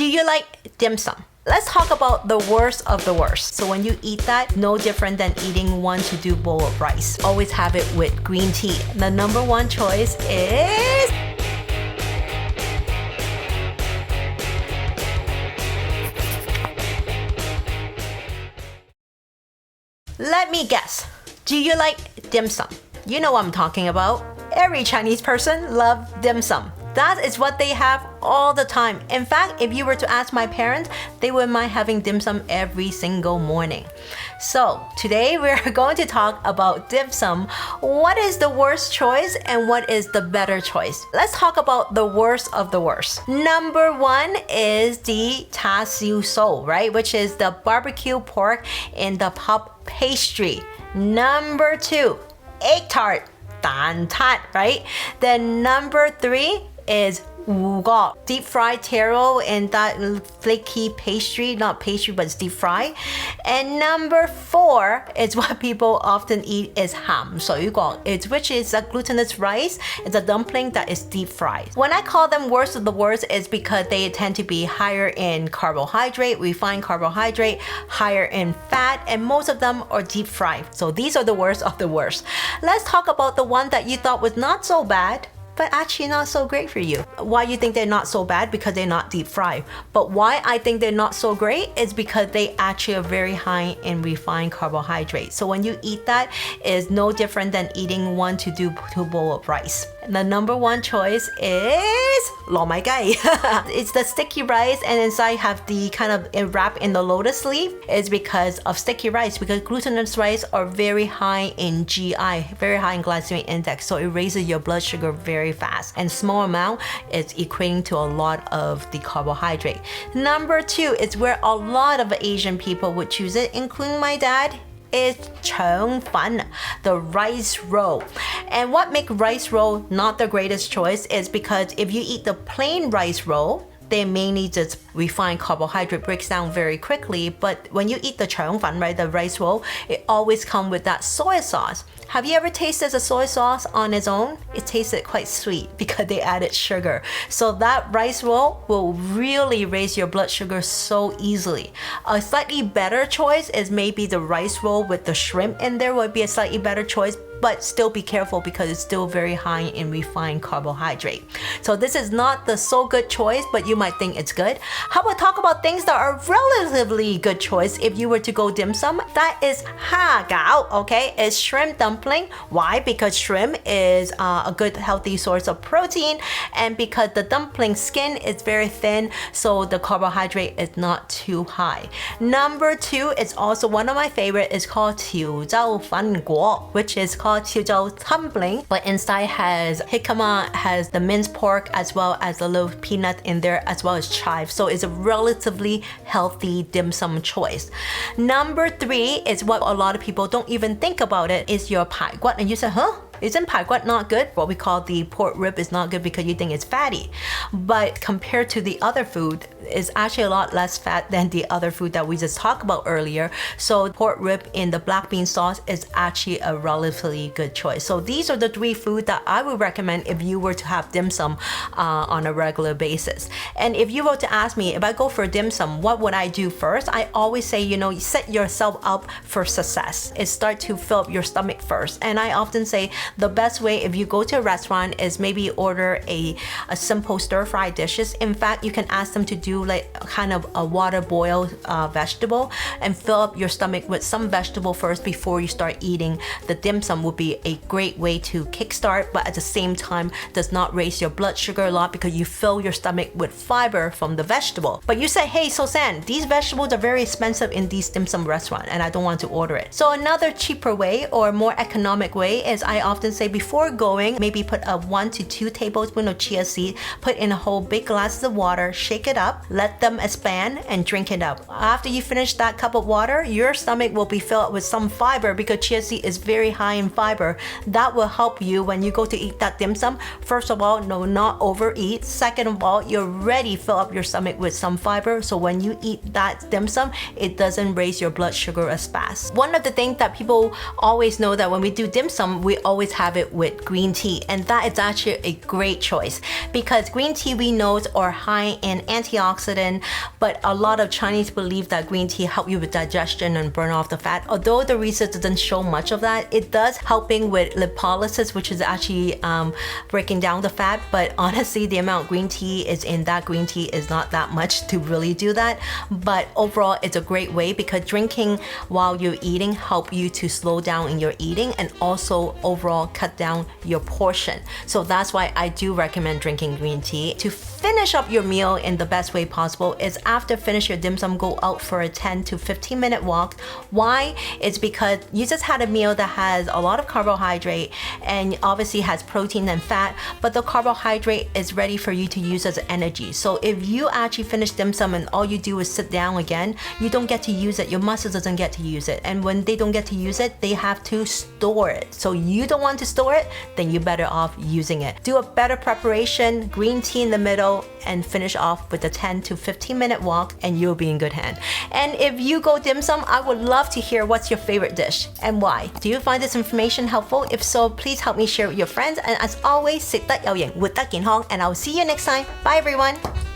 Do you like dim sum? Let's talk about the worst of the worst. So when you eat that, no different than eating 1 to 2 bowl of rice. Always have it with green tea. The number one choice is... Let me guess. Do you like dim sum? You know what I'm talking about. Every Chinese person loves dim sum. That is what they have all the time. In fact, if you were to ask my parents, they wouldn't mind having dim sum every single morning. So today we're going to talk about dim sum. What is the worst choice and what is the better choice? Let's talk about the worst of the worst. Number 1 is the char siu so, right? Which is the barbecue pork in the puff pastry. Number 2, egg tart, 蛋撻, right? Then number 3 is 五角, deep fried taro and that flaky pastry, not pastry but it's deep fried. And number 4 is what people often eat is 鹹水角, which is a glutinous rice. It's a dumpling that is deep fried. When I call them worst of the worst, it's because they tend to be higher in carbohydrate, refined carbohydrate, higher in fat, and most of them are deep fried. So these are the worst of the worst. Let's talk about the one that you thought was not so bad, but actually not so great for you. Why you think they're not so bad? Because they're not deep fried. But why I think they're not so great is because they actually are very high in refined carbohydrates. So when you eat that, it's no different than eating 1 to 2 bowl of rice. The number 1 choice is lo mai gai. It's the sticky rice and inside have the kind of wrap in the lotus leaf. It's because of sticky rice, because glutinous rice are very high in GI, very high in glycemic index. So it raises your blood sugar very fast, and small amount is equating to a lot of the carbohydrate. Number 2 is where a lot of Asian people would choose it, including my dad, is 腸粉, the rice roll. And what makes rice roll not the greatest choice is because if you eat the plain rice roll, they mainly just refined carbohydrate breaks down very quickly. But when you eat the 腸粉, right, the rice roll, it always comes with that soy sauce. Have you ever tasted the soy sauce on its own? It tasted quite sweet because they added sugar. So that rice roll will really raise your blood sugar so easily. A slightly better choice is maybe the rice roll with the shrimp in there would be a slightly better choice. But still be careful because it's still very high in refined carbohydrate. So this is not the so good choice, but you might think it's good. How about talk about things that are relatively good choice if you were to go dim sum? That is ha gao, okay? It's shrimp dumpling. Why? Because shrimp is a good healthy source of protein, and because the dumpling skin is very thin, so the carbohydrate is not too high. Number 2 is also one of my favorite. It's called 潮州粉果, which is called Tumbling, but inside has jicama, has the minced pork as well as a little peanut in there as well as chive. So it's a relatively healthy dim sum choice. Number 3 is what a lot of people don't even think about it, is your 排骨. And you say, huh? Isn't 排骨 not good? What we call the pork rib is not good because you think it's fatty. But compared to the other food, it's actually a lot less fat than the other food that we just talked about earlier. So pork rib in the black bean sauce is actually a relatively good choice. So these are the 3 foods that I would recommend if you were to have dim sum on a regular basis. And if you were to ask me, if I go for dim sum, what would I do first? I always say, you set yourself up for success. Is start to fill up your stomach first. And I often say, the best way if you go to a restaurant is maybe order a simple stir-fry dishes. In fact, you can ask them to do like kind of a water boiled vegetable and fill up your stomach with some vegetable first before you start eating. The dim sum would be a great way to kickstart, but at the same time does not raise your blood sugar a lot because you fill your stomach with fiber from the vegetable. But you say, hey Sosan, these vegetables are very expensive in these dim sum restaurant and I don't want to order it. So another cheaper way or more economic way is I often say before going, maybe put a 1 to 2 tablespoons of chia seed, put in a whole big glass of water, shake it up, let them expand and drink it up. After you finish that cup of water, your stomach will be filled with some fiber because chia seed is very high in fiber. That will help you when you go to eat that dim sum. First of all, no, not overeat. Second of all, you're ready to fill up your stomach with some fiber. So when you eat that dim sum, it doesn't raise your blood sugar as fast. One of the things that people always know that when we do dim sum, we always always have it with green tea, and that is actually a great choice because green tea we know are high in antioxidant, but a lot of Chinese believe that green tea help you with digestion and burn off the fat. Although the research doesn't show much of that, it does helping with lipolysis, which is actually breaking down the fat. But honestly, the amount of green tea is in that green tea is not that much to really do that. But overall, it's a great way because drinking while you're eating help you to slow down in your eating and also overall cut down your portion. So that's why I do recommend drinking green tea. To finish up your meal in the best way possible is after finish your dim sum, go out for a 10 to 15 minute walk. Why? It's because you just had a meal that has a lot of carbohydrate and obviously has protein and fat, but the carbohydrate is ready for you to use as energy. So if you actually finish dim sum and all you do is sit down again, you don't get to use it. Your muscles doesn't get to use it. And when they don't get to use it, they have to store it. So you don't want to store it, then you're better off using it. Do a better preparation, green tea in the middle, and finish off with a 10 to 15 minute walk, and you'll be in good hand. And if you go dim sum, I would love to hear what's your favorite dish and why. Do you find this information helpful? If so, please help me share with your friends. And as always, 食得有型，活得健康, and I'll see you next time. Bye everyone.